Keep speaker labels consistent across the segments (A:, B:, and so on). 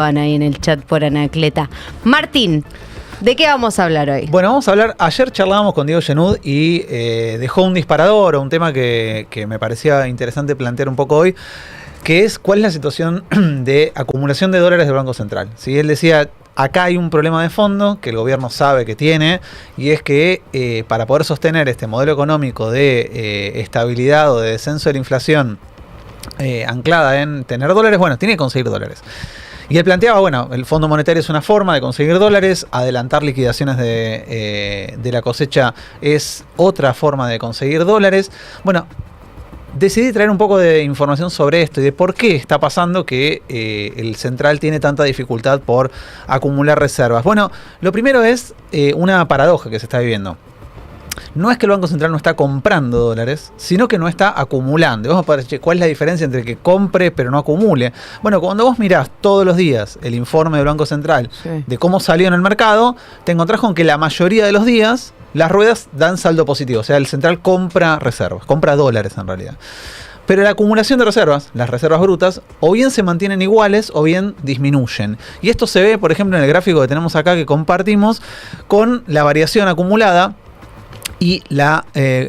A: ahí en el chat por Anacleta. Martín, ¿de qué vamos a hablar hoy?
B: Bueno, vamos a hablar, ayer charlábamos con Diego Genud y dejó un disparador o un tema que me parecía interesante plantear un poco hoy, que es cuál es la situación de acumulación de dólares del Banco Central. ¿Sí? Él decía, acá hay un problema de fondo que el gobierno sabe que tiene, y es que para poder sostener este modelo económico de estabilidad o de descenso de la inflación anclada en tener dólares, bueno, tiene que conseguir dólares. Y él planteaba, bueno, el Fondo Monetario es una forma de conseguir dólares, adelantar liquidaciones de la cosecha es otra forma de conseguir dólares. Bueno, decidí traer un poco de información sobre esto y de por qué está pasando que el central tiene tanta dificultad por acumular reservas. Bueno, lo primero es una paradoja que se está viviendo. No es que el Banco Central no está comprando dólares, sino que no está acumulando. Vamos a ver cuál es la diferencia entre que compre pero no acumule. Bueno, cuando vos mirás todos los días el informe del Banco Central de cómo salió en el mercado, te encontrás con que la mayoría de los días las ruedas dan saldo positivo. O sea, el central compra reservas, compra dólares en realidad. Pero la acumulación de reservas, las reservas brutas, o bien se mantienen iguales o bien disminuyen. Y esto se ve, por ejemplo, en el gráfico que tenemos acá que compartimos con la variación acumulada y las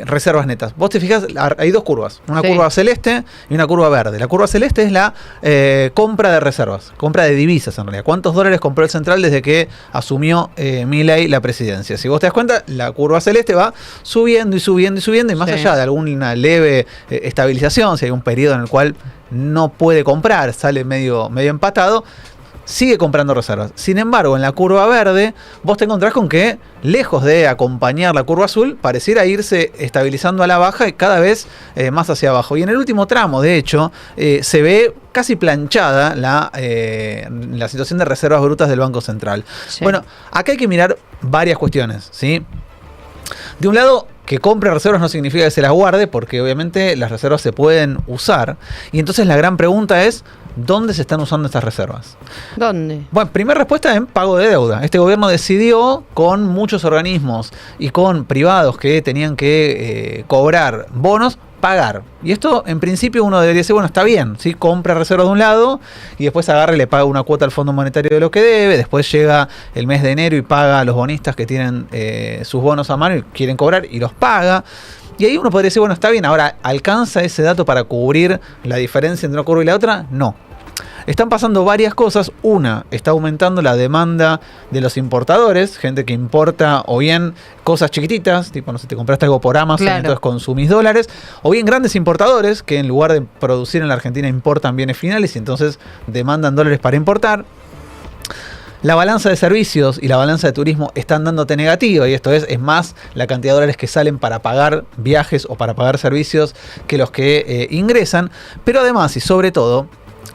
B: reservas netas. Vos te fijás, hay dos curvas, una curva celeste y una curva verde. La curva celeste es la compra de reservas, compra de divisas en realidad. ¿Cuántos dólares compró el central desde que asumió Milei la presidencia? Si vos te das cuenta, la curva celeste va subiendo y subiendo y subiendo, y más allá de alguna leve estabilización, si hay un periodo en el cual no puede comprar, sale medio empatado, sigue comprando reservas. Sin embargo, en la curva verde, vos te encontrás con que, lejos de acompañar la curva azul, pareciera irse estabilizando a la baja y cada vez más hacia abajo. Y en el último tramo, de hecho, se ve casi planchada la situación de reservas brutas del Banco Central. Sí. Bueno, acá hay que mirar varias cuestiones, ¿sí? De un lado, que compre reservas no significa que se las guarde, porque obviamente las reservas se pueden usar. Y entonces la gran pregunta es, ¿dónde se están usando estas reservas?
A: ¿Dónde?
B: Bueno, primera respuesta en pago de deuda. Este gobierno decidió, con muchos organismos y con privados que tenían que cobrar bonos, pagar. Y esto, en principio, uno debería decir, bueno, está bien, ¿sí? Compra reservas de un lado y después agarra y le paga una cuota al Fondo Monetario de lo que debe. Después llega el mes de enero y paga a los bonistas que tienen sus bonos a mano y quieren cobrar y los paga. Y ahí uno podría decir, bueno, está bien, ahora, ¿alcanza ese dato para cubrir la diferencia entre una curva y la otra? No. Están pasando varias cosas. Una, está aumentando la demanda de los importadores, gente que importa o bien cosas chiquititas, tipo, no sé, te compraste algo por Amazon, entonces consumís dólares, o bien grandes importadores que en lugar de producir en la Argentina importan bienes finales y entonces demandan dólares para importar. La balanza de servicios y la balanza de turismo están dándote negativa, y esto es más la cantidad de dólares que salen para pagar viajes o para pagar servicios que los que ingresan. Pero además y sobre todo,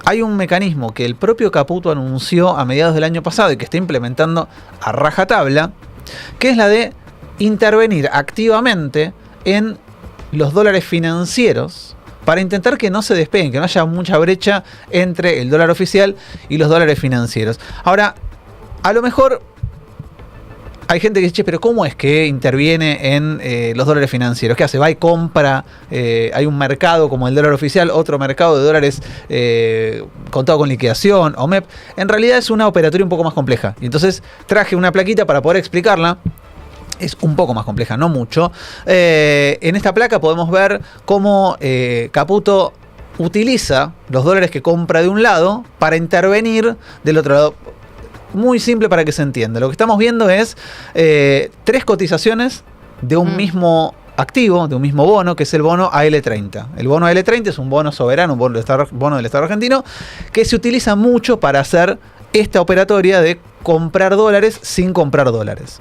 B: hay un mecanismo que el propio Caputo anunció a mediados del año pasado y que está implementando a rajatabla, que es la de intervenir activamente en los dólares financieros para intentar que no se despeguen, que no haya mucha brecha entre el dólar oficial y los dólares financieros. Ahora, a lo mejor hay gente que dice, pero ¿cómo es que interviene en los dólares financieros? ¿Qué hace? Va y compra, hay un mercado como el dólar oficial, otro mercado de dólares contado con liquidación, OMEP. En realidad es una operatoria un poco más compleja. Y entonces traje una plaquita para poder explicarla. Es un poco más compleja, no mucho. En esta placa podemos ver cómo Caputo utiliza los dólares que compra de un lado para intervenir del otro lado. Muy simple para que se entienda. Lo que estamos viendo es 3 cotizaciones de un mismo activo, de un mismo bono, que es el bono AL30. El bono AL30 es un bono soberano, un bono del Estado argentino, que se utiliza mucho para hacer esta operatoria de comprar dólares sin comprar dólares.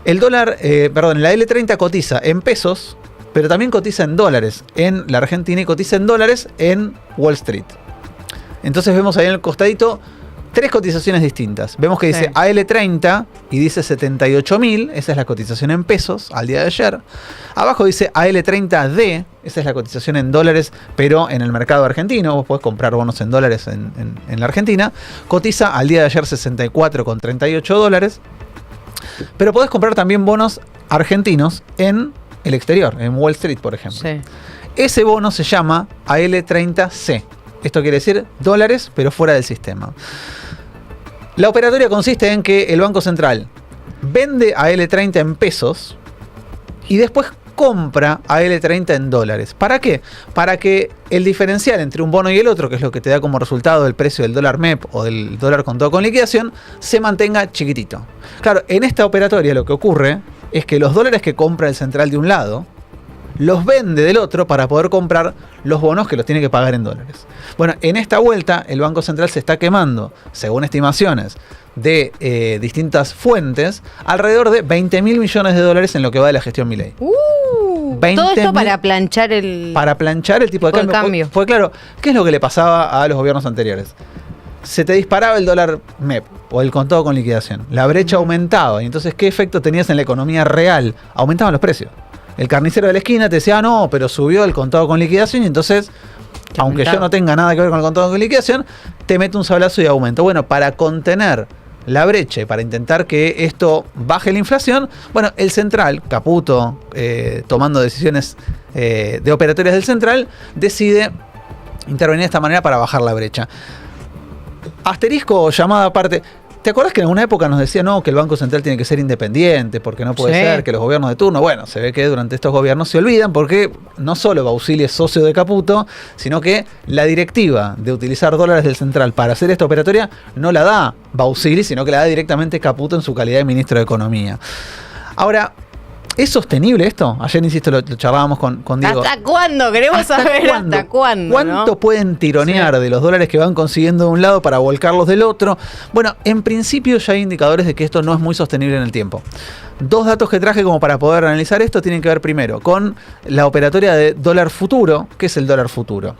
B: El dólar, la L30 cotiza en pesos, pero también cotiza en dólares en la Argentina y cotiza en dólares en Wall Street. Entonces vemos ahí en el costadito 3 cotizaciones distintas. Vemos que dice AL30 y dice 78.000, esa es la cotización en pesos al día de ayer. Abajo dice AL30D, esa es la cotización en dólares, pero en el mercado argentino. Vos podés comprar bonos en dólares en la Argentina. Cotiza al día de ayer 64,38 dólares. Pero podés comprar también bonos argentinos en el exterior, en Wall Street, por ejemplo. Sí. Ese bono se llama AL30C. Esto quiere decir dólares, pero fuera del sistema. La operatoria consiste en que el Banco Central vende a L30 en pesos y después compra a L30 en dólares. ¿Para qué? Para que el diferencial entre un bono y el otro, que es lo que te da como resultado el precio del dólar MEP o del dólar contado con liquidación, se mantenga chiquitito. Claro, en esta operatoria lo que ocurre es que los dólares que compra el central de un lado los vende del otro para poder comprar los bonos que los tiene que pagar en dólares. Bueno, en esta vuelta el Banco Central se está quemando, según estimaciones de distintas fuentes, alrededor de 20 mil millones de dólares en lo que va de la gestión Milei.
A: Todo esto para planchar el
B: tipo de cambio. Porque claro, ¿qué es lo que le pasaba a los gobiernos anteriores? Se te disparaba el dólar MEP o el contado con liquidación. La brecha aumentaba. Y entonces, ¿qué efecto tenías en la economía real? Aumentaban los precios. El carnicero de la esquina te decía, no, pero subió el contado con liquidación y entonces, aunque yo no tenga nada que ver con el contado con liquidación, te mete un sablazo y aumento. Bueno, para contener la brecha y para intentar que esto baje la inflación, bueno, el central, Caputo, tomando decisiones de operatorias del central, decide intervenir de esta manera para bajar la brecha. Asterisco o llamada aparte. ¿Te acuerdas que en alguna época nos decía no, que el Banco Central tiene que ser independiente, porque no puede ser que los gobiernos de turno? Bueno, se ve que durante estos gobiernos se olvidan, porque no solo Bausili es socio de Caputo, sino que la directiva de utilizar dólares del central para hacer esta operatoria no la da Bausili, sino que la da directamente Caputo en su calidad de ministro de Economía. Ahora, ¿es sostenible esto? Ayer, insisto, lo charlábamos con Diego.
A: ¿Hasta cuándo? Queremos saber hasta cuándo.
B: ¿Cuánto pueden tironear de los dólares que van consiguiendo de un lado para volcarlos del otro? Bueno, en principio ya hay indicadores de que esto no es muy sostenible en el tiempo. Dos datos que traje como para poder analizar esto tienen que ver primero con la operatoria de dólar futuro. ¿Qué es el dólar futuro?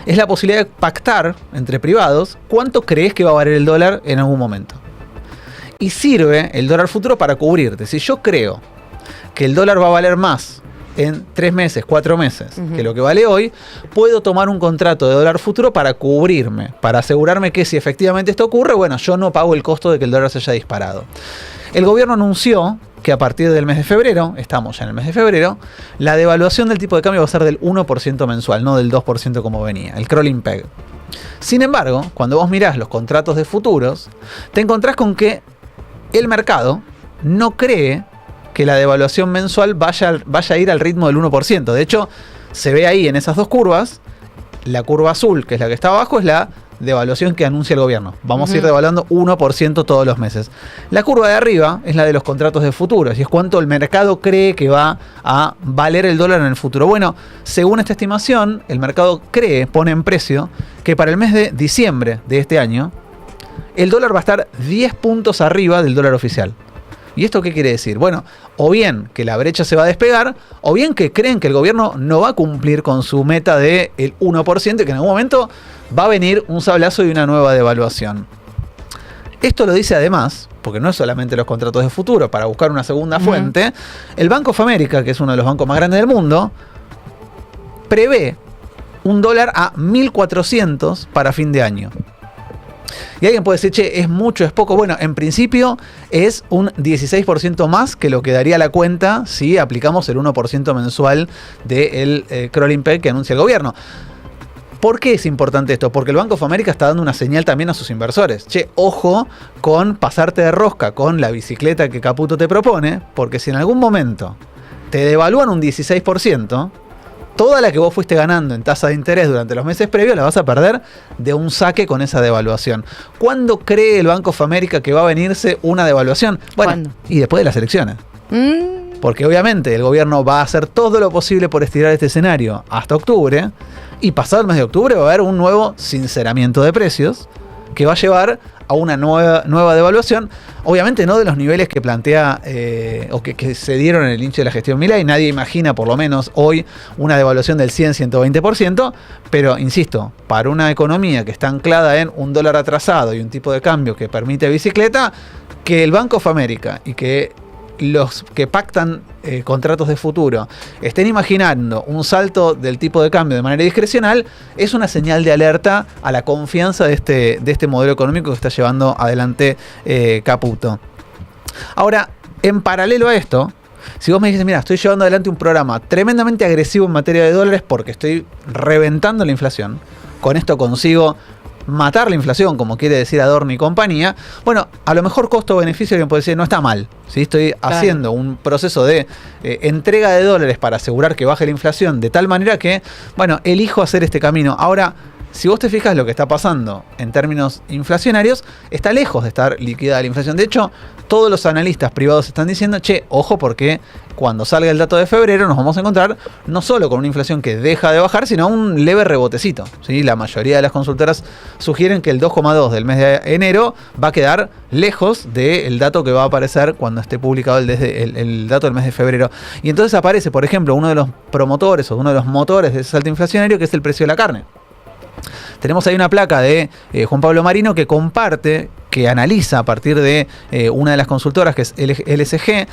B: Es la posibilidad de pactar entre privados cuánto crees que va a valer el dólar en algún momento. Y sirve el dólar futuro para cubrirte. Si yo creo que el dólar va a valer más en 3 meses, 4 meses, que lo que vale hoy, puedo tomar un contrato de dólar futuro para cubrirme, para asegurarme que si efectivamente esto ocurre, bueno, yo no pago el costo de que el dólar se haya disparado. El gobierno anunció que a partir del mes de febrero, estamos ya en el mes de febrero, la devaluación del tipo de cambio va a ser del 1% mensual, no del 2% como venía, el crawling peg. Sin embargo, cuando vos mirás los contratos de futuros, te encontrás con que el mercado no cree que la devaluación mensual vaya a ir al ritmo del 1%. De hecho, se ve ahí en esas dos curvas, la curva azul, que es la que está abajo, es la devaluación que anuncia el gobierno. Vamos a ir devaluando 1% todos los meses. La curva de arriba es la de los contratos de futuros, y es cuánto el mercado cree que va a valer el dólar en el futuro. Bueno, según esta estimación, el mercado pone en precio, que para el mes de diciembre de este año, el dólar va a estar 10 puntos arriba del dólar oficial. ¿Y esto qué quiere decir? Bueno, o bien que la brecha se va a despegar, o bien que creen que el gobierno no va a cumplir con su meta del 1% y que en algún momento va a venir un sablazo y una nueva devaluación. Esto lo dice además, porque no es solamente los contratos de futuro, para buscar una segunda fuente, el Bank of America, que es uno de los bancos más grandes del mundo, prevé un dólar a 1.400 para fin de año. Y alguien puede decir, che, ¿es mucho, es poco? Bueno, en principio es un 16% más que lo que daría la cuenta si aplicamos el 1% mensual del crawling peg que anuncia el gobierno. ¿Por qué es importante esto? Porque el Bank of America está dando una señal también a sus inversores. Che, ojo con pasarte de rosca con la bicicleta que Caputo te propone, porque si en algún momento te devalúan un 16%, toda la que vos fuiste ganando en tasa de interés durante los meses previos la vas a perder de un saque con esa devaluación. ¿Cuándo cree el Bank of America que va a venirse una devaluación? Bueno, ¿cuándo? Y después de las elecciones. Porque obviamente el gobierno va a hacer todo lo posible por estirar este escenario hasta octubre, y pasado el mes de octubre va a haber un nuevo sinceramiento de precios que va a llevar a una nueva devaluación, obviamente no de los niveles que plantea o que se dieron en el inicio de la gestión Milei. Nadie imagina, por lo menos hoy, una devaluación del 100-120%, pero insisto, para una economía que está anclada en un dólar atrasado y un tipo de cambio que permite bicicleta, que el Bank of America y que los que pactan contratos de futuro estén imaginando un salto del tipo de cambio de manera discrecional, es una señal de alerta a la confianza de este modelo económico que está llevando adelante Caputo. Ahora, en paralelo a esto, si vos me dices, mira, estoy llevando adelante un programa tremendamente agresivo en materia de dólares porque estoy reventando la inflación, con esto consigo matar la inflación, como quiere decir Adorno y compañía, bueno, a lo mejor costo-beneficio alguien puede decir, no está mal. ¿Sí? Estoy haciendo un proceso de entrega de dólares para asegurar que baje la inflación de tal manera que, bueno, elijo hacer este camino. Ahora, si vos te fijas lo que está pasando en términos inflacionarios, está lejos de estar liquidada la inflación. De hecho, todos los analistas privados están diciendo, che, ojo porque cuando salga el dato de febrero nos vamos a encontrar no solo con una inflación que deja de bajar, sino un leve rebotecito. ¿Sí? La mayoría de las consultoras sugieren que el 2,2 del mes de enero va a quedar lejos del dato que va a aparecer cuando esté publicado el dato del mes de febrero. Y entonces aparece, por ejemplo, uno de los promotores o uno de los motores de ese salto inflacionario, que es el precio de la carne. Tenemos ahí una placa de Juan Pablo Marino que comparte, que analiza a partir de una de las consultoras, que es LSG,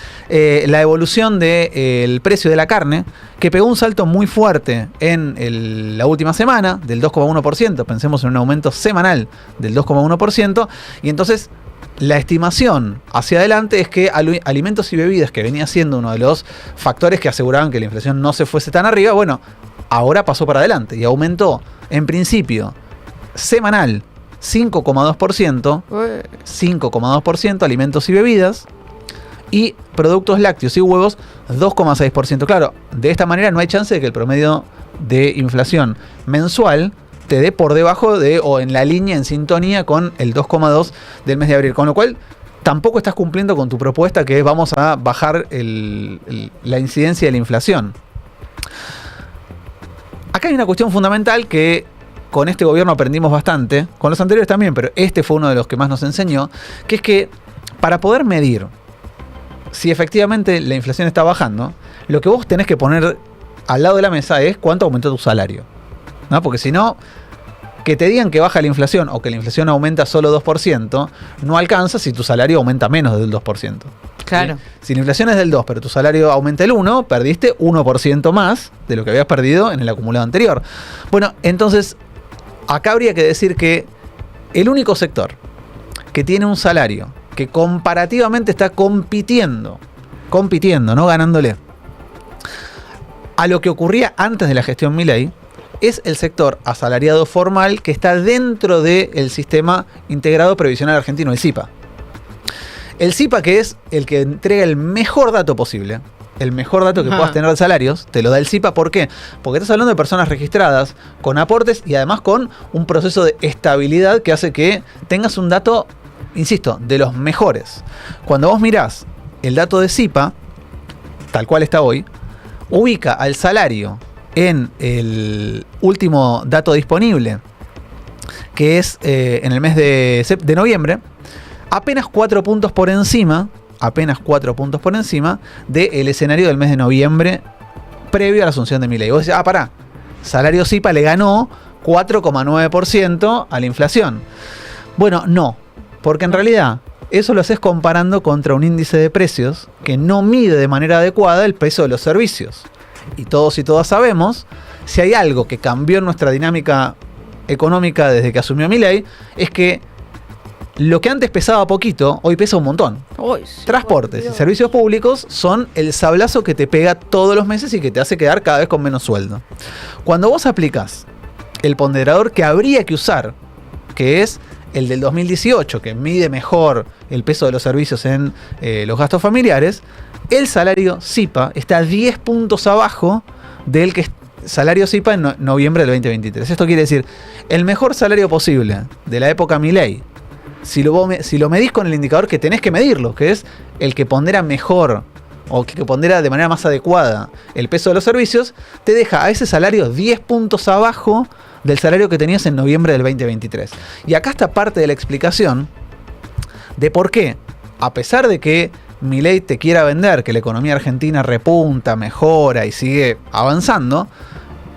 B: la evolución del precio de la carne, que pegó un salto muy fuerte en la última semana, del 2,1%. Pensemos en un aumento semanal del 2,1%. Y entonces la estimación hacia adelante es que alimentos y bebidas, que venía siendo uno de los factores que aseguraban que la inflación no se fuese tan arriba, bueno, ahora pasó para adelante y aumentó, en principio, semanal 5,2%, 5,2% alimentos y bebidas, y productos lácteos y huevos 2,6%. Claro, de esta manera no hay chance de que el promedio de inflación mensual te dé por debajo de o en la línea, en sintonía con el 2,2 del mes de abril, con lo cual tampoco estás cumpliendo con tu propuesta, que es vamos a bajar la incidencia de la inflación. Acá hay una cuestión fundamental que con este gobierno aprendimos bastante, con los anteriores también, pero este fue uno de los que más nos enseñó, que es que para poder medir si efectivamente la inflación está bajando, lo que vos tenés que poner al lado de la mesa es cuánto aumentó tu salario, ¿no? Porque si no, que te digan que baja la inflación o que la inflación aumenta solo 2%, no alcanza si tu salario aumenta menos del 2%.
A: Claro.
B: ¿Sí? Si la inflación es del 2, pero tu salario aumenta el 1, perdiste 1% más de lo que habías perdido en el acumulado anterior. Bueno, entonces, acá habría que decir que el único sector que tiene un salario que comparativamente está compitiendo, no ganándole, a lo que ocurría antes de la gestión Milei, es el sector asalariado formal que está dentro del sistema integrado previsional argentino, el SIPA. El SIPA, que es el que entrega el mejor dato posible, el mejor dato que puedas tener de salarios, te lo da el SIPA. ¿Por qué? Porque estás hablando de personas registradas, con aportes y además con un proceso de estabilidad que hace que tengas un dato, insisto, de los mejores. Cuando vos mirás el dato de SIPA, tal cual está hoy, ubica al salario en el último dato disponible, que es en el mes de noviembre, apenas 4 puntos por encima del escenario del mes de noviembre previo a la asunción de Milei. Vos decís, pará, salario SIPA le ganó 4,9% a la inflación. Bueno, no, porque en realidad eso lo haces comparando contra un índice de precios que no mide de manera adecuada el peso de los servicios. Y todos y todas sabemos, si hay algo que cambió en nuestra dinámica económica desde que asumió Milei, es que lo que antes pesaba poquito, hoy pesa un montón. Sí, transportes y servicios públicos son el sablazo que te pega todos los meses y que te hace quedar cada vez con menos sueldo. Cuando vos aplicás el ponderador que habría que usar, que es el del 2018, que mide mejor el peso de los servicios en los gastos familiares, el salario SIPA está 10 puntos abajo del que salario SIPA en noviembre del 2023. Esto quiere decir, el mejor salario posible de la época Milei, si lo medís con el indicador que tenés que medirlo, que es el que pondera mejor o que pondera de manera más adecuada el peso de los servicios, te deja a ese salario 10 puntos abajo del salario que tenías en noviembre del 2023. Y acá está parte de la explicación de por qué, a pesar de que Milei te quiera vender que la economía argentina repunta, mejora y sigue avanzando,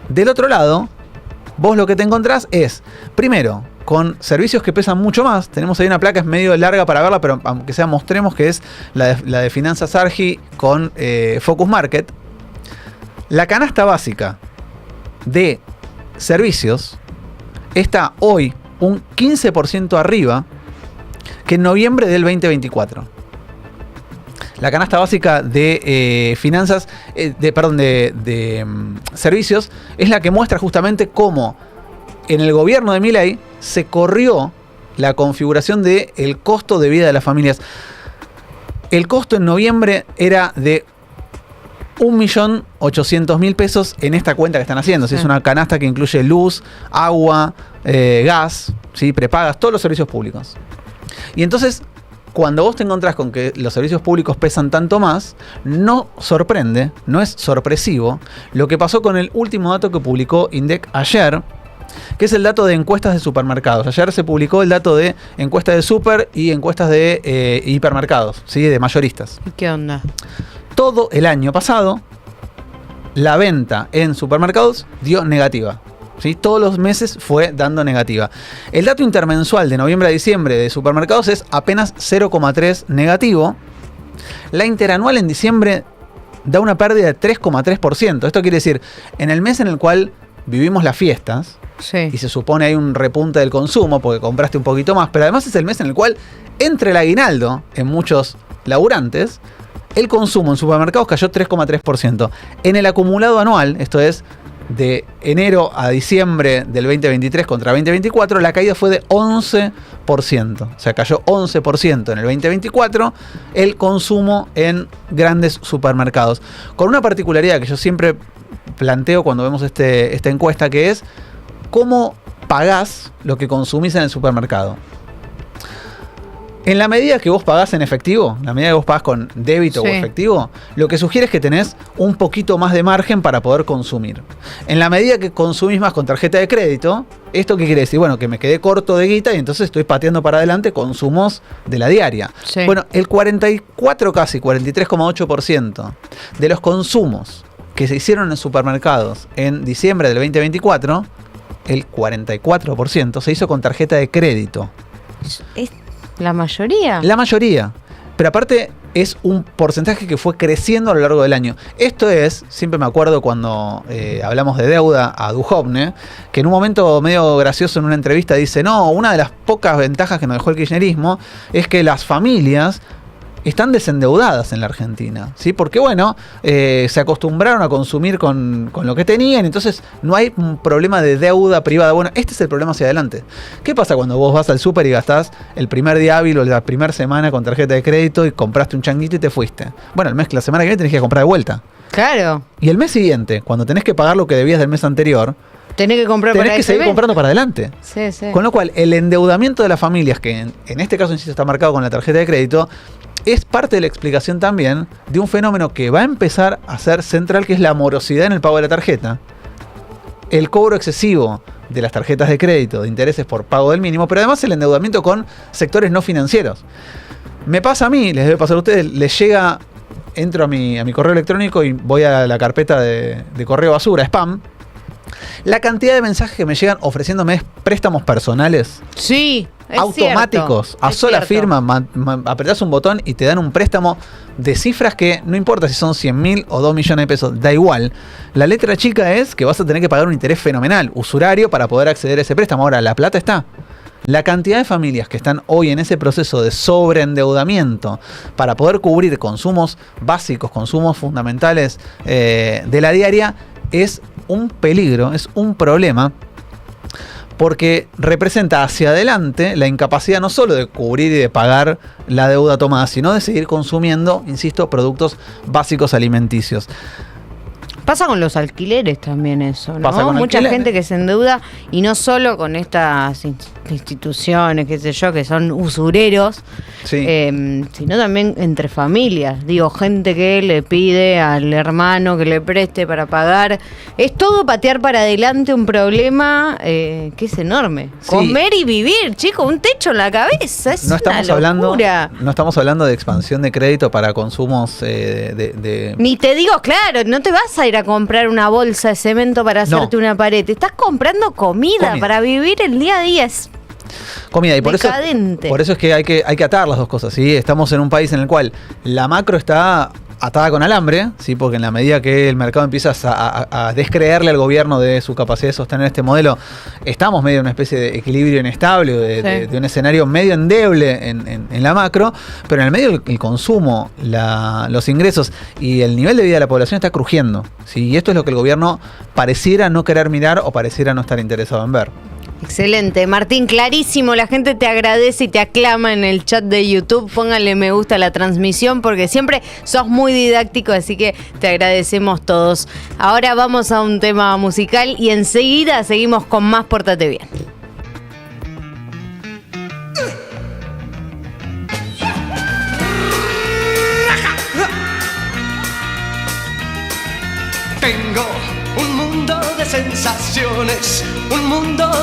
B: del otro lado, vos lo que te encontrás es, primero, con servicios que pesan mucho más. Tenemos ahí una placa, es medio larga para verla, pero aunque sea mostremos, que es la de Finanzas Argi con Focus Market. La canasta básica de servicios está hoy un 15% arriba que en noviembre del 2024. La canasta básica de finanzas, de servicios, es la que muestra justamente cómo En el gobierno de Milei se corrió la configuración del costo de vida de las familias. El costo en noviembre era de 1.800.000 pesos en esta cuenta que están haciendo. ¿Sí? Es una canasta que incluye luz, agua, gas, ¿sí? Prepagas, todos los servicios públicos. Y entonces, cuando vos te encontrás con que los servicios públicos pesan tanto más, no sorprende, no es sorpresivo, lo que pasó con el último dato que publicó INDEC ayer, que es el dato de encuestas de supermercados. Ayer se publicó el dato de encuestas de super y encuestas de hipermercados, ¿sí? De mayoristas.
A: ¿Y qué onda?
B: Todo el año pasado, la venta en supermercados dio negativa. ¿Sí? Todos los meses fue dando negativa. El dato intermensual de noviembre a diciembre de supermercados es apenas 0,3 negativo. La interanual en diciembre da una pérdida de 3,3%. Esto quiere decir, en el mes en el cual vivimos las fiestas,
A: sí,
B: y se supone hay un repunte del consumo porque compraste un poquito más, pero además es el mes en el cual entra el aguinaldo en muchos laburantes, el consumo en supermercados cayó 3,3%. En el acumulado anual, esto es de enero a diciembre del 2023 contra 2024, la caída fue de 11%. O sea, cayó 11% en el 2024 el consumo en grandes supermercados. Con una particularidad que yo siempre planteo cuando vemos esta encuesta, que es cómo pagás lo que consumís en el supermercado. En la medida que vos pagás en efectivo, en la medida que vos pagás con débito o efectivo, lo que sugiere es que tenés un poquito más de margen para poder consumir. En la medida que consumís más con tarjeta de crédito, ¿esto qué quiere decir? Bueno, que me quedé corto de guita y entonces estoy pateando para adelante consumos de la diaria. Sí. Bueno, el 43,8% de los consumos que se hicieron en supermercados en diciembre del 2024, el 44% se hizo con tarjeta de crédito.
A: ¿La mayoría? La
B: mayoría. Pero aparte es un porcentaje que fue creciendo a lo largo del año. Esto es, siempre me acuerdo cuando hablamos de deuda a Duhovne, que en un momento medio gracioso en una entrevista dice, no, una de las pocas ventajas que nos dejó el kirchnerismo es que las familias están desendeudadas en la Argentina, ¿sí? Porque bueno, se acostumbraron a consumir con lo que tenían, entonces no hay un problema de deuda privada. Bueno, este es el problema hacia adelante. ¿Qué pasa cuando vos vas al súper y gastás el primer día hábil o la primera semana con tarjeta de crédito y compraste un changuito y te fuiste? Bueno, la semana que viene tenés que comprar de vuelta.
A: Claro.
B: Y el mes siguiente, cuando tenés que pagar lo que debías del mes anterior,
A: tenés que comprar
B: tenés que seguir comprando para adelante.
A: Sí, sí.
B: Con lo cual, el endeudamiento de las familias, que en este caso, insisto, está marcado con la tarjeta de crédito, es parte de la explicación también de un fenómeno que va a empezar a ser central, que es la morosidad en el pago de la tarjeta. El cobro excesivo de las tarjetas de crédito, de intereses por pago del mínimo, pero además el endeudamiento con sectores no financieros. Me pasa a mí, les debe pasar a ustedes, les llega, entro a mi correo electrónico y voy a la carpeta de correo basura, spam. La cantidad de mensajes que me llegan ofreciéndome préstamos personales.
A: Sí, es
B: automáticos,
A: cierto,
B: a sola firma, apretás un botón y te dan un préstamo de cifras que no importa si son 100.000 o 2 millones de pesos, da igual. La letra chica es que vas a tener que pagar un interés fenomenal, usurario, para poder acceder a ese préstamo. Ahora, la plata está. La cantidad de familias que están hoy en ese proceso de sobreendeudamiento para poder cubrir consumos básicos, consumos fundamentales de la diaria, es un peligro, es un problema, porque representa hacia adelante la incapacidad no solo de cubrir y de pagar la deuda tomada, sino de seguir consumiendo, insisto, productos básicos alimenticios.
A: Pasa con los alquileres también eso, ¿no?
B: Pasa con
A: mucha
B: alquileres.
A: gente que se endeuda, y no solo con estas instituciones, qué sé yo, que son usureros,
B: Sí.
A: Sino también entre familias. Digo, gente que le pide al hermano que le preste para pagar. Es todo patear para adelante un problema que es enorme.
B: Sí.
A: Comer y vivir, chicos, un techo en la cabeza. Es
B: No estamos
A: una locura.
B: no estamos hablando de expansión de crédito para consumos de
A: Ni te digo, claro, no te vas a ir a comprar una bolsa de cemento para hacerte una pared. Te estás comprando comida para vivir el día a día. Es
B: comida. Y por
A: decadente.
B: Por eso es que hay que atar las dos cosas, ¿sí? Estamos en un país en el cual la macro está atada con alambre, ¿sí? Porque en la medida que el mercado empieza a descreerle al gobierno de su capacidad de sostener este modelo, estamos medio en una especie de equilibrio inestable, de un escenario medio endeble en la macro, pero en el medio el consumo, los ingresos y el nivel de vida de la población está crujiendo, ¿sí? Y esto es lo que el gobierno pareciera no querer mirar o pareciera no estar interesado en ver.
A: Excelente, Martín, clarísimo, la gente te agradece y te aclama en el chat de YouTube, pónganle me gusta a la transmisión porque siempre sos muy didáctico, así que te agradecemos todos. Ahora vamos a un tema musical y enseguida seguimos con más Pórtate Bien.
C: Tengo un mundo de sensaciones, un mundo de